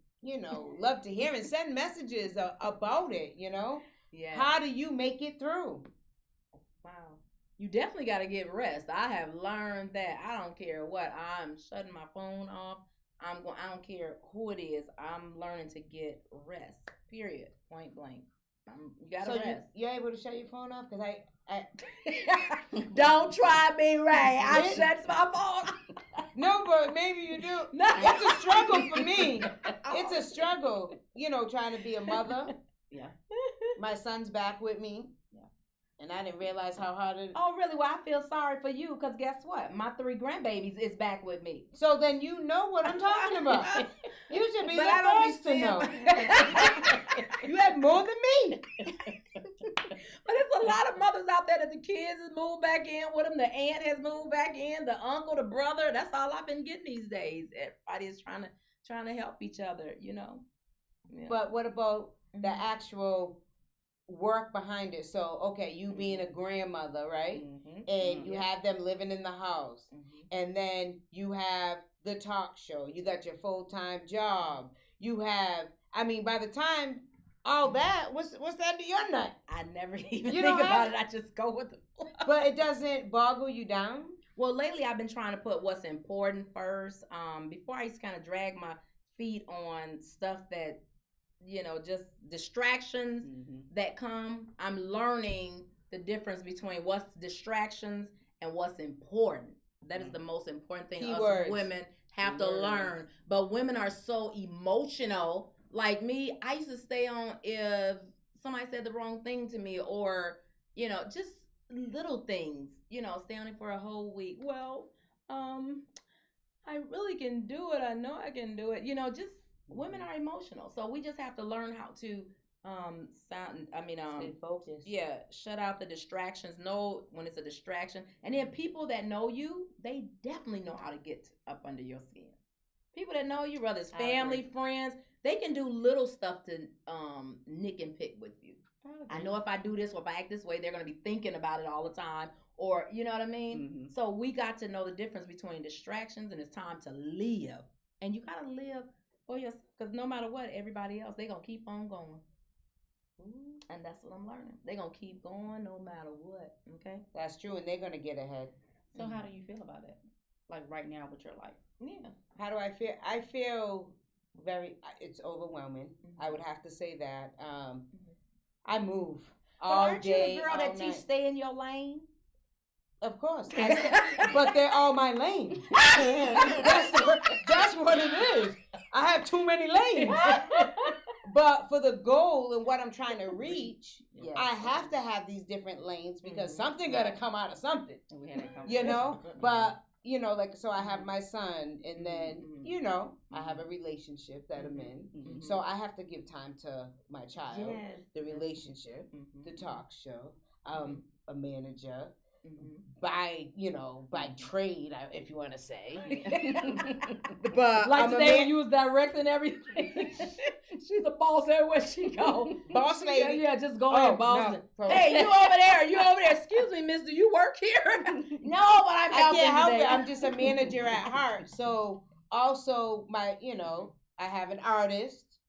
love to hear and send messages about it, Yeah. How do you make it through? Wow. You definitely got to get rest. I have learned that. I don't care what. I'm shutting my phone off. I don't care who it is. I'm learning to get rest. Period. Point blank. You got to rest. You're able to shut your phone off? Because I Don't try me, Ray. I shut my phone. No, but maybe you do. No. It's a struggle for me. It's a struggle, trying to be a mother. Yeah. My son's back with me. Yeah. And I didn't realize how hard it is. Oh, really? Well, I feel sorry for you because guess what? My 3 grandbabies is back with me. So then you know what I'm talking about. You should be But the I don't first to know. You You have more than me. But there's a lot of mothers out there that the kids has moved back in with them. The aunt has moved back in. The uncle, the brother. That's all I've been getting these days. Everybody is trying to help each other. Yeah. But what about the actual work behind it? So, okay, you being a grandmother, right? And you have them living in the house. And then you have the talk show. You got your full-time job. You have, by the time all that, what's that to your nut? I never even think about it. I just go with the flow. But it doesn't boggle you down? Well, lately I've been trying to put what's important first. Before I used to kind of drag my feet on stuff that, just distractions that come. I'm learning the difference between what's distractions and what's important. That is the most important thing us women have to learn. But women are so emotional. Like me, I used to stay on if somebody said the wrong thing to me or, just little things, stay on it for a whole week. Well, I really can do it. I know I can do it. Just women are emotional. So we just have to learn how to stay focused. Yeah, shut out the distractions. Know when it's a distraction. And then people that know you, they definitely know how to get up under your skin. People that know you, whether it's family, friends, they can do little stuff to nick and pick with you. I know if I do this or if I act this way, they're going to be thinking about it all the time. Or, you know what I mean? So we got to know the difference between distractions and it's time to live. And you got to live for yourself because no matter what, everybody else, they're going to keep on going. And that's what I'm learning. They're going to keep going no matter what. Okay? That's true. And they're going to get ahead. So how do you feel about it? Like right now with your life? Yeah. How do I feel? I feel it's overwhelming. I would have to say that. I move all aren't day. You the girl that teach stay in your lane? Of course. But they're all my lane. That's what it is. I have too many lanes. But for the goal and what I'm trying to reach, I have to have these different lanes because something got to come out of something. But so I have my son and then, I have a relationship that I'm in. So I have to give time to my child, the relationship, the talk show, a manager, by trade, if you want to say. But like today when you was directing everything. She's a boss everywhere she go. Boss lady. Yeah, just go ahead, boss. No. Hey, you over there. Excuse me, miss, do you work here? No, but I'm helping I can't help today. it. I'm just a manager at heart. So also I have an artist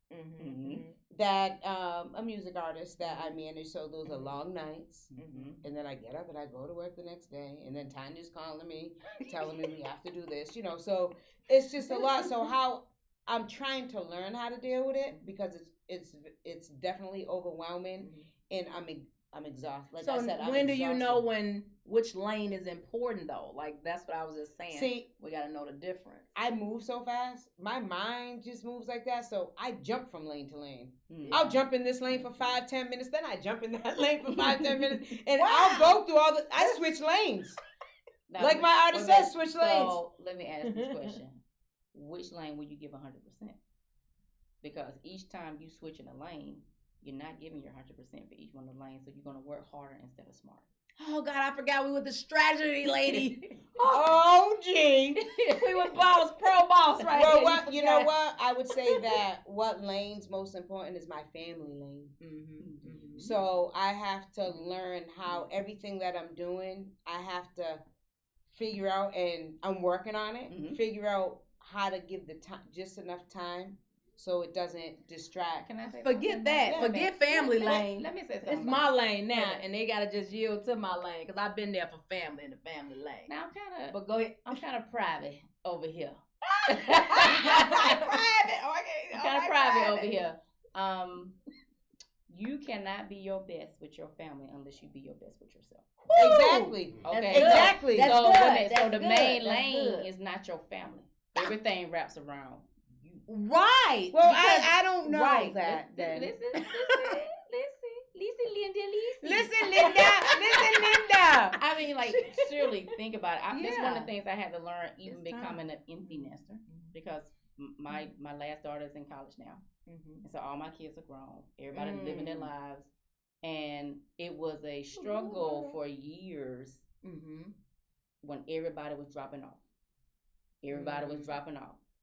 that a music artist that I manage. So those are long nights, and then I get up and I go to work the next day, and then Tanya's calling me, telling me we have to do this. So it's just a lot. So how I'm trying to learn how to deal with it because it's definitely overwhelming, and I'm exhausted. Like so I said, when do you know which lane is important though? Like that's what I was just saying. See, we got to know the difference. I move so fast. My mind just moves like that. So I jump from lane to lane. I'll jump in this lane for 5-10 minutes. Then I jump in that lane for 5-10 minutes. And I'll go through I switch lanes. Now, like my artist says, switch lanes. So let me ask this question. Which lane will you give 100%? Because each time you switch in a lane, you're not giving your 100% for each one of the lanes. So you're going to work harder instead of smart. Oh, God, I forgot we were the strategy lady. Oh, gee. We were ProBoss right well, here. What, you know what? I would say that what lane's most important is my family lane. Mm-hmm. So I have to learn how everything that I'm doing, I have to figure out, and I'm working on it, figure out how to give the time, just enough time so it doesn't distract. Can I say forget that? Yeah, forget family lane. Let me say something. It's my lane now, and they gotta just yield to my lane because I've been there for family in the family lane. Now but go ahead. I'm kind of private over here. Private, okay. Kind of private over here. You cannot be your best with your family unless you be your best with yourself. Exactly. Okay. Exactly. That's so good. So the main lane is not your family. Everything wraps around you. Right. Well, I don't know that. Listen, Listen, Linda. I mean, like, seriously, think about it. That's one of the things I had to learn, even becoming an empty nester, because my last daughter is in college now, and so all my kids are grown. Everybody living their lives, and it was a struggle for years when everybody was dropping off.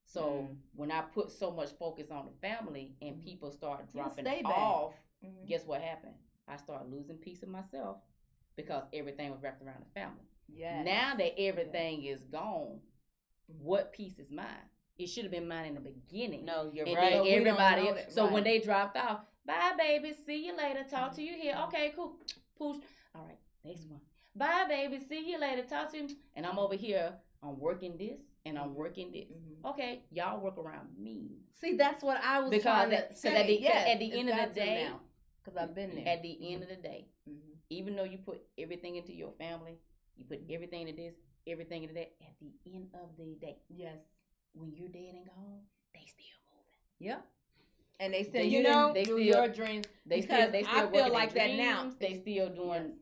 So when I put so much focus on the family and people start dropping off, guess what happened? I started losing piece of myself because everything was wrapped around the family. Yes. Now that everything is gone, what piece is mine? It should have been mine in the beginning. No, you're and right. Then everybody. So when they dropped off, bye, baby. See you later. Talk to you here. Okay, cool. Push. All right, next one. Bye, baby. See you later. Talk to you. And I'm over here. I'm working this and I'm working this. Okay, y'all work around me. See, that's what I was trying to say. At the end of the day, because I've been there. At the end of the day, even though you put everything into your family, you put everything into this, everything into that. At the end of the day, when you're dead and gone, they still moving. Yep. And they still, they do still your dreams. They still I feel like that dreams. now. They still doing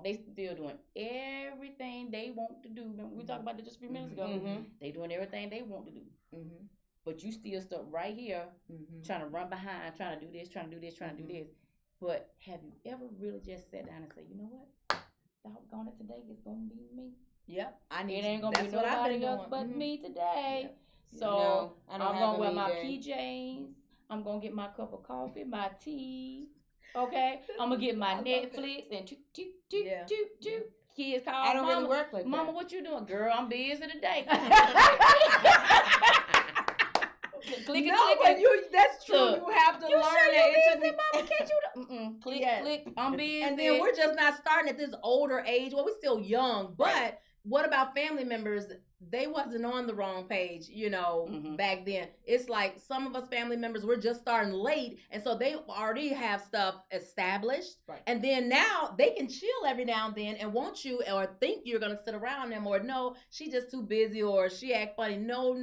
They still doing everything they want to do. Remember, we talked about that just a few minutes ago. They doing everything they want to do. But you still stuck right here, trying to run behind, trying to do this, trying to do this, trying to do this. But have you ever really just sat down and say, you know what? Doggone it, today is gonna be me. Yep. It ain't gonna be nobody else but me today. Yep. So no, I'm gonna wear my PJs. I'm gonna get my cup of coffee, my tea. Okay, I'm gonna get my Netflix and kids call. I don't Mama, really work like Mama, that. what you doing, girl? I'm busy today. That's true. So, you have to learn that. Mama, can't you? Click. I'm busy. And then we're just not starting at this older age. Well, we're still young, but what about family members? They wasn't on the wrong page, back then. It's like some of us family members, we're just starting late. And so they already have stuff established. Right. And then now they can chill every now and then and want you or think you're going to sit around them or no, she just too busy or she act funny. No,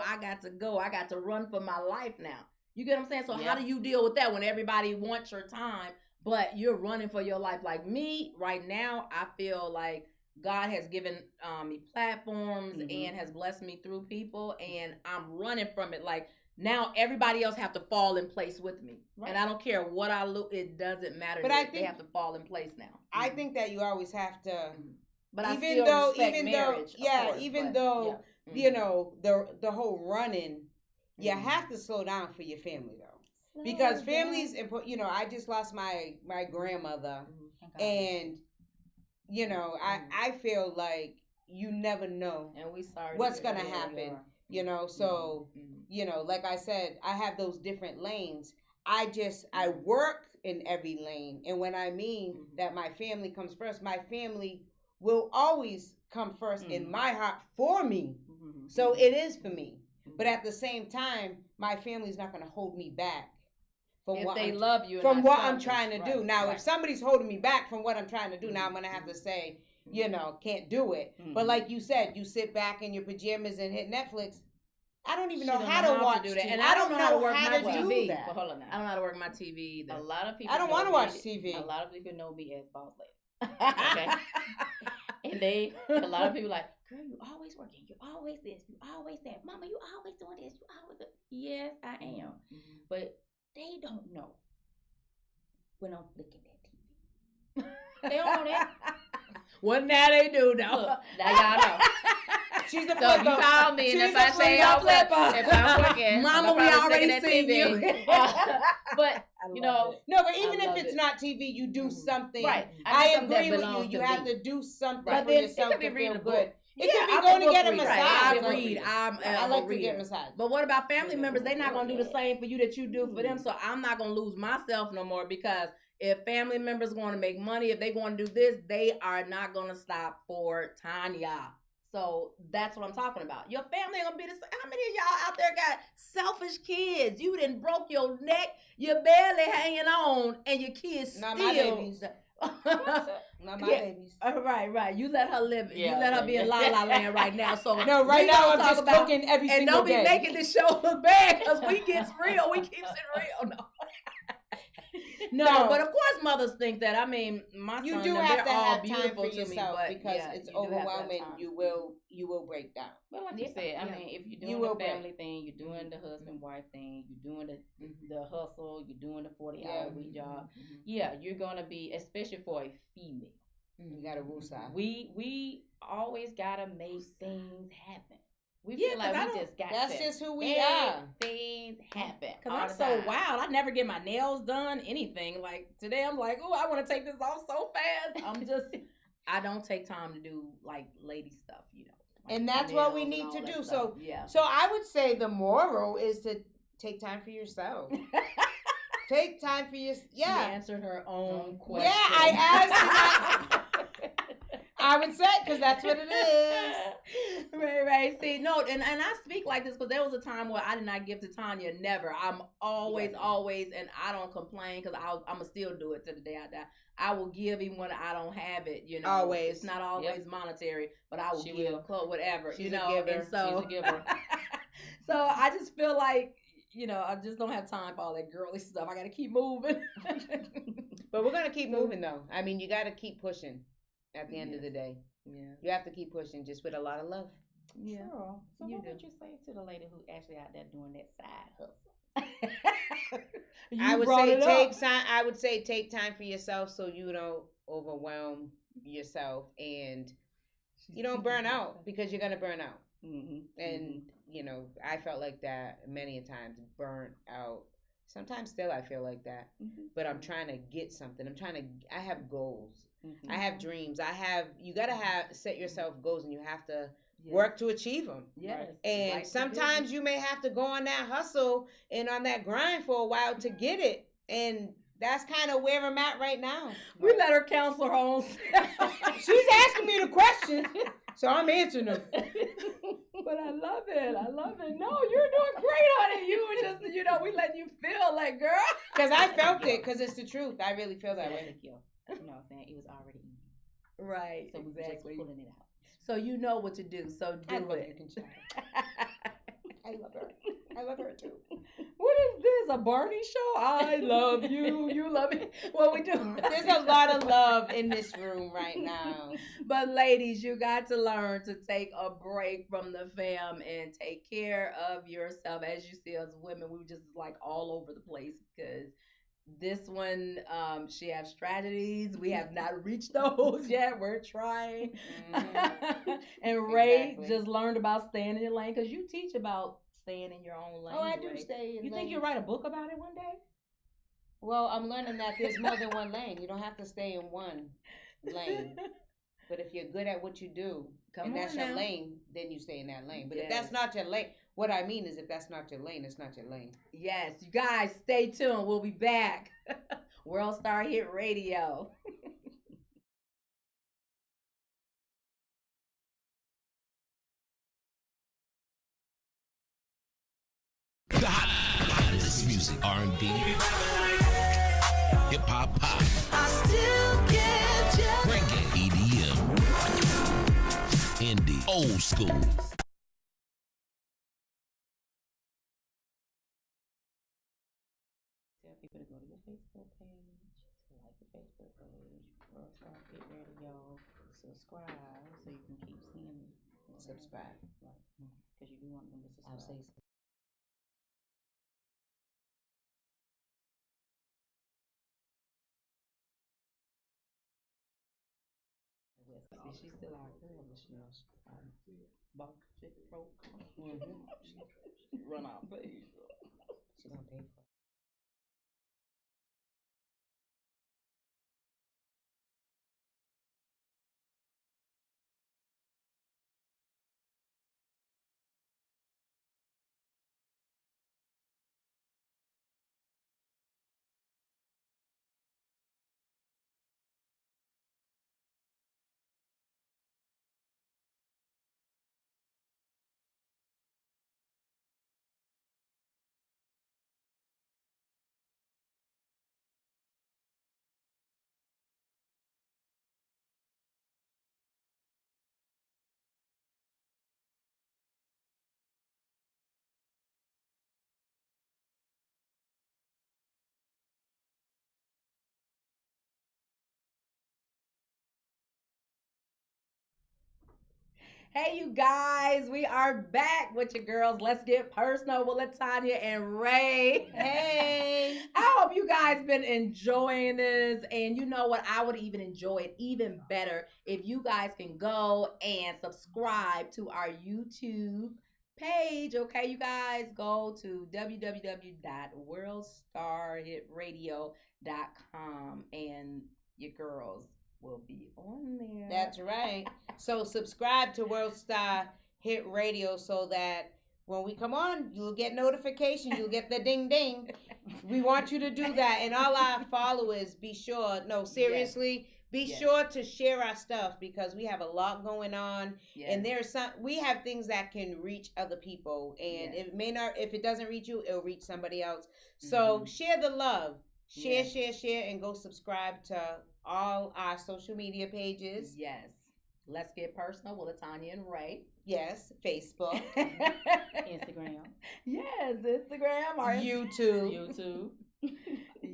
I got to go. I got to run for my life now. You get what I'm saying? So how do you deal with that when everybody wants your time, but you're running for your life? Like me right now, I feel like God has given me platforms and has blessed me through people, and I'm running from it. Like now, everybody else have to fall in place with me, and I don't care what I look. It doesn't matter. But I think they have to fall in place now. I think that you always have to. But even though, marriage, even though you know the whole running, you have to slow down for your family though, because family's important. You know, I just lost my grandmother, and. You know, I feel like you never know and we sorry what's going to happen, you know. So, you know, like I said, I have those different lanes. I work in every lane. And when I mean that my family comes first, my family will always come first in my heart for me. So it is for me. But at the same time, my family's not going to hold me back from if what they I'm, love you, and from not what I'm selfish. trying to do. Right, Now, right. if somebody's holding me back from what I'm trying to do, now I'm gonna have to say, you know, can't do it. But like you said, you sit back in your pajamas and hit Netflix. I don't even know how to watch do that, TV. and I don't know how to work my do TV. that. But hold on now. I don't know how to work my TV either. A lot of people. I don't want to watch TV. A lot of people know me as boss lady. Okay. And a lot of people like, girl, you always working. You always this. You always that. Mama, you always doing this. You always that. Yes, I am. But they don't know when I'm flicking that TV. They don't know that. Well, now they do, though. Look, now y'all know. She's a So if you call me and if I say if I'm working, Mama, I'm we already that seen TV. you. But you know, no, but even I if love it's it. not TV, you do something. Right. I do something that agree with you. belongs You to have me. to do something Right. for But yourself it could be to reading feel a good. book. It could be I'm going a to get a book reader. massage. I read. I like to get massage. But what about family members? They're not gonna do the same for you that you do for them. So I'm not gonna lose myself no more, because if family members want to make money, if they want to do this, they are not gonna stop for Tanya. So that's what I'm talking about. Your family ain't gonna be the same. How many of y'all out there got selfish kids? You done broke your neck, you're barely hanging on, and your kids Not still. my babies. Not my babies. Right. You let her live. Yeah, you let her be in La La Land right now. So No, right we now gonna I'm talk just about- cooking every and single don't be day. making this show look bad, because we gets real. We keeps it real. No, but of course mothers think that. I mean, my You son, do they're have to all have time beautiful for to me, yourself, but because yeah, it's you do have to have overwhelming. time. You will break down. Well, like you said, I mean, if you're You doing will the break. family thing, you're doing the husband-wife thing, you're doing the hustle, you're doing the 40-hour week job. Yeah, you're gonna be, especially for a female. You got to woo side. We always gotta make things happen. We Yeah, feel like 'cause we just got That's to just who we make are. things happen. Because all I'm the so time. wild. I never get my nails done, anything. Like today, I'm like, oh, I want to take this off so fast. I don't take time to do like lady stuff, you know. Like And that's what we nails need and to all that do. stuff. Yeah. So I would say the moral is to take time for yourself. Take time for your She answered her own question. Yeah, I asked you. I would say, because that's what it is. Right. See, no, and I speak like this because there was a time where I did not give to Tanya. Never. I'm always, and I don't complain, because I'm going to still do it to the day I die. I will give even when I don't have it, you know. Always. It's not always monetary, but I will She give, will. whatever, She's you a know. giver. And so, She's a giver. So I just feel like, you know, I just don't have time for all that girly stuff. I got to keep moving. But we're going to keep moving, though. I mean, you got to keep pushing at the end of the day. Yeah. You have to keep pushing, just with a lot of love. Yeah. Sure. So You what do. would you say to the lady who actually out there doing that side hustle? I would say take time for yourself, so you don't overwhelm yourself and you don't burn out, because you're gonna burn out. And you know, I felt like that many a times, burnt out. Sometimes still I feel like that, but I'm trying to get something. I have goals. I have dreams. You gotta set yourself goals, and you have to work to achieve them. Yes. And Like sometimes you may have to go on that hustle and on that grind for a while to get it. And that's kind of where I'm at right now. We let her counsel her own self. She's asking me the questions, so I'm answering them. But I love it. No, you're doing great on it. You were just, you know, we letting you feel like, girl. Because I felt it, because it's the truth. I really feel that way. You know what I'm saying? It was already in you. Right. So we were just pulling it out. So you know what to do. So do I love it. you, Conchata. I love her. I love her too. What is this? A Barney show? I love you. You love me. What we do? There's a lot of love in this room right now. But ladies, you got to learn to take a break from the fam and take care of yourself. As you see, as women, we were just like all over the place, because this one, she has strategies. We have not reached those yet. We're trying. And Ray just learned about staying in your lane, because you teach about staying in your own lane. Oh, I do Ray. stay in You think lane. you'll write a book about it one day? Well, I'm learning that there's more than one lane. You don't have to stay in one lane. But if you're good at what you do, and that's your lane, then you stay in that lane. But if that's not your lane, what I mean is, if that's not your lane, it's not your lane. Yes, you guys, stay tuned. We'll be back. World Star Hit Radio. The hottest music, R&B, old school. Tell people to go to your Facebook page, to like your Facebook page, World Star Hit Radio, subscribe so you can keep seeing it. Subscribe. Right. Because you do want them to subscribe. I'll say so. See, she's still our girl, but she knows she's bunk chick broke. She run out page. She don't pay for it. Hey, you guys, we are back with your girls. Let's get personal with Latonya and Ray. Hey. I hope you guys been enjoying this. And you know what? I would even enjoy it even better if you guys can go and subscribe to our YouTube page. Okay, you guys, go to www.worldstarhitradio.com and your girls will be on there. That's right. So subscribe to World Star Hit Radio so that when we come on, you'll get notification. You'll get the ding ding. We want you to do that. And all our followers, be sure, no, seriously, be sure to share our stuff because we have a lot going on. Yes. And there's we have things that can reach other people. And it may not, if it doesn't reach you, it'll reach somebody else. So share the love. Share, and go subscribe to all our social media pages. Yes. Let's get personal with Latonya and Ray. Yes. Facebook. Instagram. Yes, Instagram or YouTube.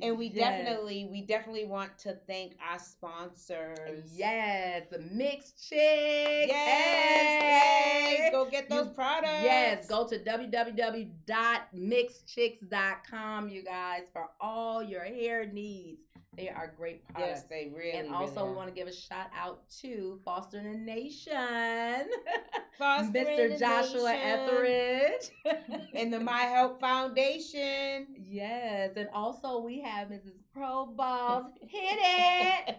And we definitely want to thank our sponsors. Yes, Mixed Chicks. Yes. Hey, go get those products. Yes, go to www.mixedchicks.com, you guys, for all your hair needs. They are great products. Yes, they really And also, we want to give a shout out to Fostering a Nation, Mr. Joshua Etheridge, and the My Help Foundation. Yes, and also we have Mrs. ProBoss. Hit it.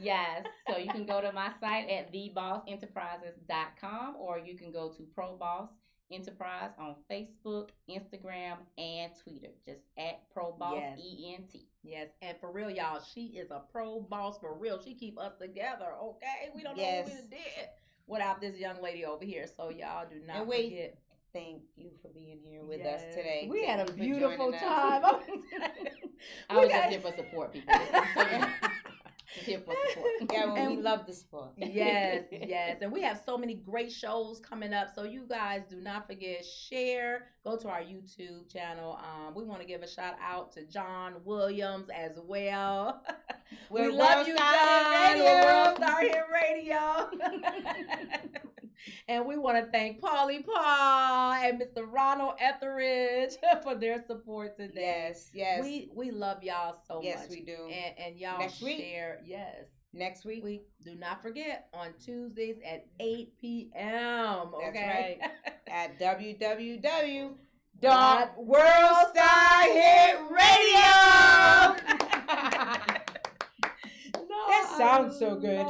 Yes, so you can go to my site at thebossenterprises.com or you can go to ProBoss Enterprise on Facebook, Instagram, and Twitter. Just at ProBoss ENT. Yes, and for real, y'all, she is a pro boss for real. She keep us together, okay? We don't know what we did without this young lady over here. So y'all do not forget. Thank you for being here with us today. We had a beautiful time. I was just here for support, people. Just here for support. Yeah, well, we love the support. Yes. And we have so many great shows coming up. So you guys do not forget, share, go to our YouTube channel. We want to give a shout out to John Williams as well. We love you, John. World Star Hit Radio. And we want to thank Paulie Paul and Mr. Ronald Etheridge for their support today. Yes. We love y'all so much. Yes, we do. And y'all Next week. share. Yes. Next week. We do not forget on Tuesdays at 8 p.m. Okay. That's right. At www.worldstarhitradio. That sounds so good.